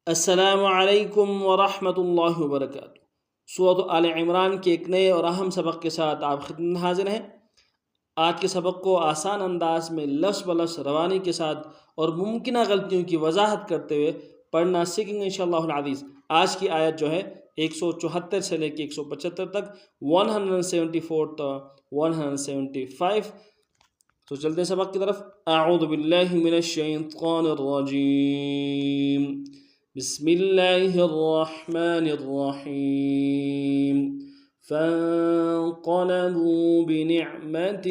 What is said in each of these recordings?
السلام علیکم ورحمۃ اللہ وبرکاتہ۔ سورۃ آل عمران کے ایک نئے اور اہم سبق کے ساتھ آپ خدمت میں حاضر ہیں۔ آج کے سبق کو آسان انداز میں لفظ بلفظ روانی کے ساتھ اور ممکنہ غلطیوں کی وضاحت کرتے ہوئے پڑھنا سیکھیں گے انشاءاللہ العزیز۔ آج کی آیت جو ہے 174 سے لے کے 175 تک، 174 تا 175۔ تو چلتے ہیں سبق کی طرف۔ اعوذ باللہ من الشیطان الرجیم، بسم اللہ الرحمن الرحیم۔ فانقلبوا بنعمة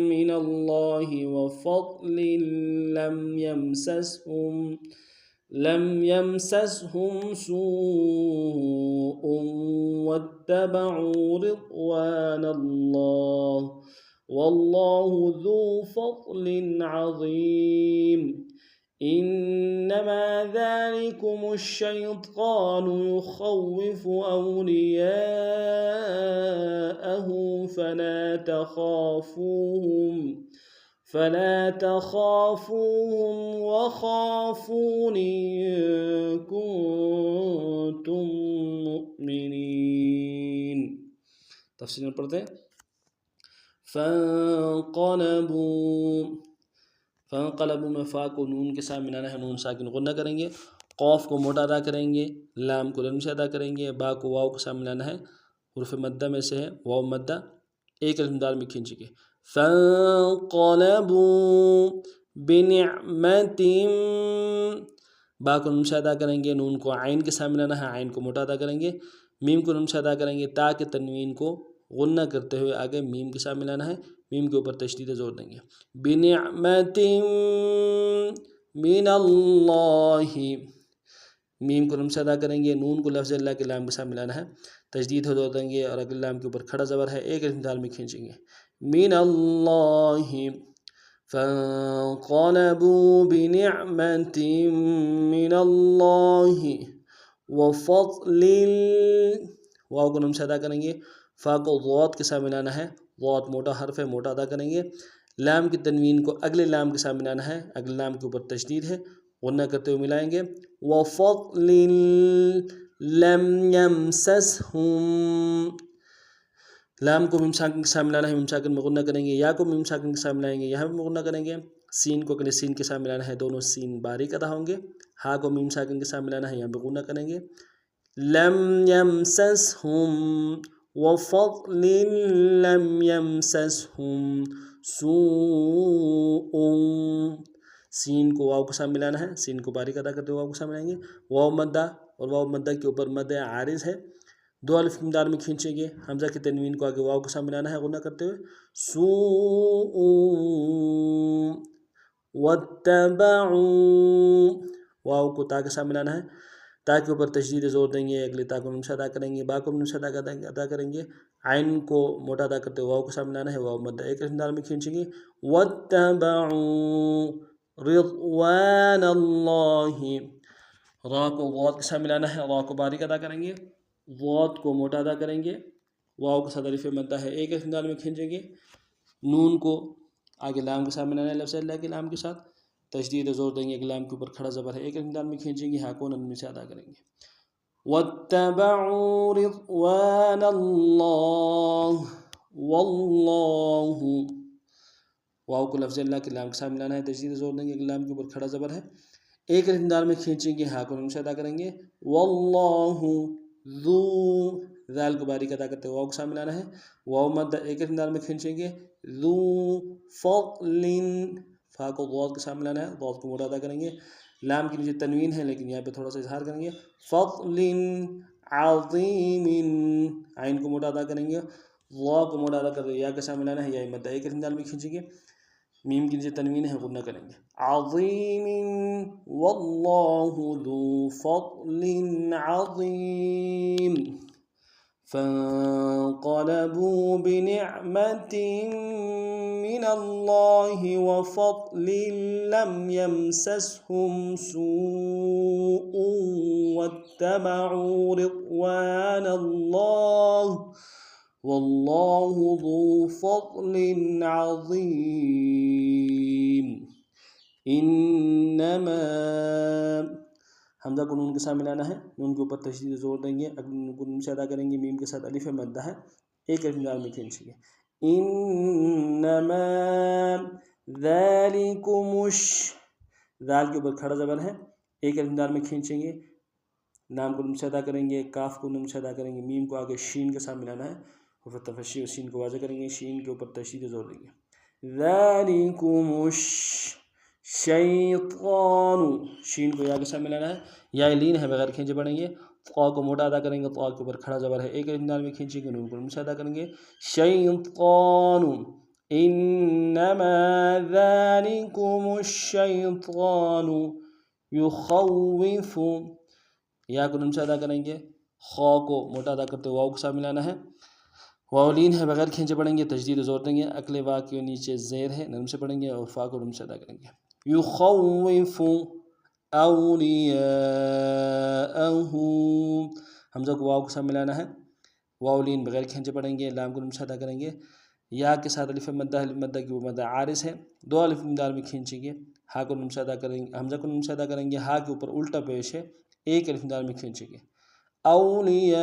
من اللہ وفضل لم يمسسهم سوء واتبعوا رضوان اللہ واللہ ذو فضل عظیم۔ انما ذلكم الشیطان يخوف اولیاءه فلا تخافوهم وخافون إن كنتم مؤمنین۔ تفصیل میں پڑھتے ہیں۔ فانقلبوا میں فا کو نون کے ساتھ ملانا ہے، نون ساکن غنہ کریں گے، قوف کو موٹا ادا کریں گے، لام کو لم سے ادا کریں گے، با کو واو کے ساتھ ملانا ہے، حروف مدہ میں سے ہے واو مدہ، ایک الف دال میں کھینچیں گے۔ فانقلبوا بنعمت، با کو نون سے ادا کریں گے، نون کو عین کے ساتھ ملانا ہے، عین کو موٹا ادا کریں گے، میم کو نون سے ادا کریں گے، تا کے تنوین کو غنہ کرتے ہوئے آگے میم کے ساتھ ملانا ہے، میم کے اوپر تشدید زور دیں گے۔ بنعمت من اللہ، میم کو نون سے ادا کریں گے، نون کو لفظ اللہ کے لام کے ساتھ ملانا ہے، تشدید زور دیں گے اور اگلے لام کے اوپر کھڑا زبر ہے، ایک الف دال میں کھینچیں گے۔ من اللہ فانقلبوا بنعمت من اللہ وفضل، واو کو نون سے ادا کریں گے، فا کو ضاد کے ساتھ ملانا ہے، ضاد موٹا حرف ہے، موٹا ادا کریں گے، لام کی تنوین کو اگلے لام کے ساتھ ملانا ہے، اگلے لام کے اوپر تشدید ہے، غنہ کرتے ہوئے ملائیں گے۔ وَفَضْلٍ لَمْ يَمْسَسْهُمْ، لام کو میم ساکن کے ساتھ ملانا ہے، میم ساکن میں غنہ کریں گے، یا کو میم ساکن کے ساتھ ملائیں گے، یہاں بھی غنہ کریں گے، سین کو اگلے سین کے ساتھ ملانا ہے، دونوں سین باریک ادا ہوں گے، ہا کو میم ساکن کے ساتھ ملانا ہے، یہاں بھی غنہ کریں گے۔ لم يمسسهم وفضل لم يمسسهم سوء، سین کو واو کے ساتھ ملانا ہے، سین کو باریک ادا کرتے ہوئے واو کے ساتھ ملائیں گے، واو مدہ اور واو مدہ کے اوپر مد عارض ہے، دو الف کی مقدار میں کھینچیں گے، حمزہ کی تنوین کو آگے واو کے ساتھ ملانا ہے غنہ کرتے ہوئے، سوء واتبعوا، واو کو تا کے ساتھ ملانا ہے، تا کے اوپر تشدید زور دیں گے، اگلے تا کو نون سے ادا کریں گے، با کو نون سے ادا کریں گے، عین کو موٹا ادا کرتے ہوئے واو کے ساتھ ملانا ہے، واو مدہ ایک الف دال میں کھینچیں گے۔ واتبعوا رضوان اللہ، را کو ضاد کے ساتھ ملانا ہے، را کو باریک ادا کریں گے، ضاد کو موٹا ادا کریں گے، واو کے ساتھ الف مدہ ہے، ایک الف دال میں کھینچیں گے، نون کو آگے لام کے ساتھ ملانا ہے، لفظ اللہ کے لام کے ساتھ تشدید زور دیں گے، ایک لام کے اوپر کھڑا زبر ہے، ایک الف دال میں کھینچیں گے، ہا کو نون سے ادا کریں گے۔ واتبعوا رضوان اللہ واللہ، واو کو لفظ اللہ کے لام کے ساتھ ملانا ہے، تشدید زور دیں گے، ایک لام کے اوپر کھڑا زبر ہے، ایک الف دال میں کھینچیں گے، ہا کو نون سے ادا کریں گے۔ واللہ ذو، ذال کو باریک ادا کرتے واو کے ساتھ ملانا ہے، واو مد ایک الف دال میں کھینچیں گے، ذو فضل، فا کو ضاد کے ساتھ ملانا ہے، ضاد کو موٹا ادا کریں گے، لام کی نیچے تنوین ہے لیکن یہاں پہ تھوڑا سا اظہار کریں گے، فضل عظیم، عین کو موٹا ادا کریں گے، وا کو موٹا ادا کرتے یا کے ساتھ ملانا ہے، یا مدہ ایک الف دال میں کھینچیں گے، میم کی نیچے تنوین ہے غنہ کریں گے، عظیم واللہ ذو فضل عظیم۔ فانقلبوا بنعمة من اللہ وفضل لم يمسسهم سوء واتبعوا رضوان اللہ واللہ ذو فضل عظیم۔ انما حمزہ کو نون کے ساتھ ملانا ہے، نون کے اوپر تشدید زور دیں گے، نون کو نون سے ادا کریں گے، میم کے ساتھ الف مدہ ہے، ایک الف دال میں کھینچیں گے، انما ذالکم دال کے اوپر کھڑا زبر ہے، ایک الف دال میں کھینچیں گے، نام کو نون سے ادا کریں گے، کاف کو نون سے ادا کریں گے، میم کو آگے شین کے ساتھ ملانا ہے، اور پھر تفشی اور شین کو واضح کریں گے، شین کے اوپر تشدید زور دیں گے، ذالکم شیطان، شین کو یا کے ساتھ ملانا ہے، یا لین ہے بغیر کھینچے پڑیں گے، قا کو موٹا ادا کریں گے، قا کے اوپر کھڑا زبر ہے، ایک الف دال میں کھینچیں گے، نون کو نون سے ادا کریں گے، شیطان انما ذالکم الشیطان یخوف، یا کو نون سے ادا کریں گے، خا کو موٹا ادا کرتے واو کے ساتھ ملانا ہے، واو لین ہے بغیر کھینچے پڑیں گے، تجدید زور دیں گے، اگلے وا کے نیچے زیر ہے نرم سے پڑھیں گے، اور فا کو نرم سے ادا کریں گے، یخوف اولیاءہ، حمزہ کو واو کے ساتھ ملانا ہے، واو لین بغیر کھینچے پڑھیں گے، لام کو نرم سے ادا کریں گے، یا کے ساتھ الف مدہ، الف مدہ کی وہ مدہ عارض ہے، دو الف دال میں کھینچیں گے، ہا کو نرم سے ادا کریں گے، حمزہ کو نرم سے ادا کریں گے، ہا کے اوپر الٹا پیش ہے، ایک الف دال میں کھینچیں گے، اولیاءہ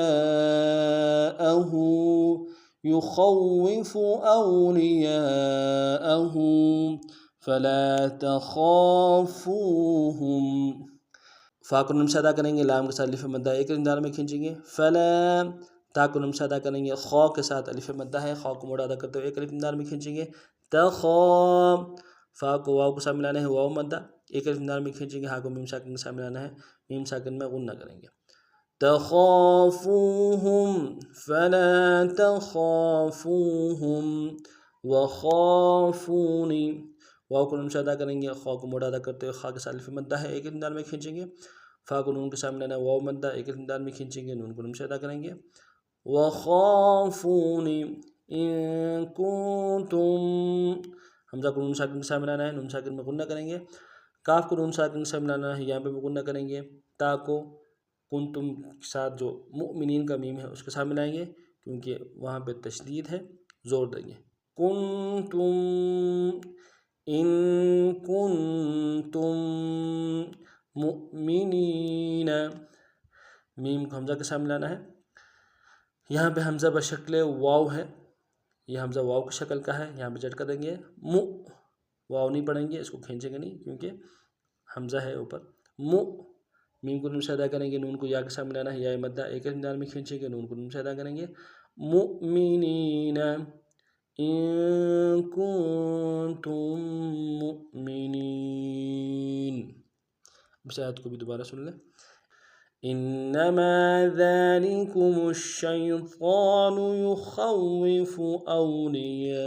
یخوف اولیاءہ فلا تخافوہم، فا کو نون سے ادا کریں گے، لام کے ساتھ الف مدہ ایک الف دال میں کھینچیں گے، فلا، تا کو نون سے ادا کریں گے، خا کے ساتھ الف مدہ ہے، خا کو موڑا ادا کرتے ہوئے ایک الف دال میں کھینچیں گے، تخا، فا کو واو کے ساتھ ملانا ہے، واو مدہ ایک الف دال میں کھینچیں گے، ہا کو میم ساکن کے ساتھ ملانا ہے، میم ساکن میں غنہ کریں گے، تخافوہم فلا تخافوہم وخافونی، واو کو نون سے ادا کریں گے، خا کو موڑا ادا کرتے ہوئے خا کے ساتھ الف مدہ ہے، ایک الف دال میں کھینچیں گے، فا کو نون کے ساتھ ملانا ہے، واو مدہ ایک الف دال میں کھینچیں گے، نون کو نون سے ادا کریں گے، وخافونی ان کنتم، حمزہ کو نون ساکن کے ساتھ ملانا ہے، نون ساکن میں غنہ کریں گے، کاف کو نون ساکن کے ساتھ ملانا ہے، یہاں پہ بھی غنہ کریں گے، تا کو کنتم کے ساتھ جو مؤمنین کا میم ہے اس کے ساتھ ملائیں گے، کیونکہ وہاں پہ تشدید ہے، زور دیں گے، کنتم ان کنتم مؤمنین، میم کو حمزہ کے ساتھ ملانا ہے، یہاں پہ حمزہ بشکل واو ہے، یہ حمزہ واو کی شکل کا ہے، یہاں پہ جھٹکا دیں گے، واو نہیں پڑھیں گے، اس کو کھینچیں گے نہیں کیونکہ حمزہ ہے اوپر، میم کو نون سے ادا کریں گے، نون کو یا کے ساتھ ملانا ہے، یا مدہ ایک الف دال میں کھینچیں گے، نون کو نون سے ادا کریں گے، مؤمنین ان کنتم مؤمنین، اس آیت کو بھی دوبارہ سن لیں، انما ذالکم الشیطان یخوف اولیاءہ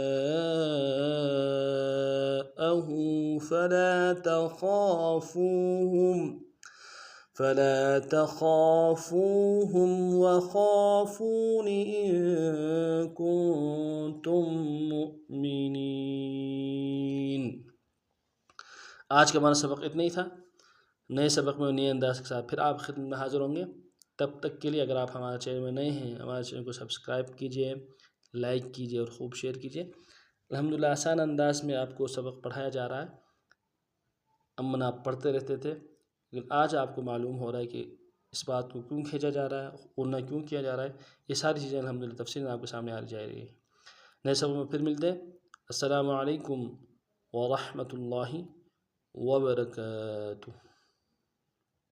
فلا تخافوہم وخافون ان کنتم مؤمنین۔ آج کا ہمارا سبق اتنا ہی تھا، نئے سبق میں نئے انداز کے ساتھ پھر آپ خدمت میں حاضر ہوں گے، تب تک کے لیے اگر آپ ہمارے چینل میں نئے ہیں، ہمارے چینل کو سبسکرائب کیجئے، لائک کیجئے اور خوب شیئر کیجئے۔ الحمدللہ آسان انداز میں آپ کو سبق پڑھایا جا رہا ہے، امن آپ پڑھتے رہتے تھے، لیکن آج آپ کو معلوم ہو رہا ہے کہ اس بات کو کیوں کھینچا جا رہا ہے، غنہ کیوں کیا جا رہا ہے، یہ ساری چیزیں الحمدللہ تفصیل آپ کے سامنے آ جا رہی ہے۔ نئے سبق میں پھر ملتے ہیں، السلام علیکم ورحمۃ اللہ وبرکاتہ۔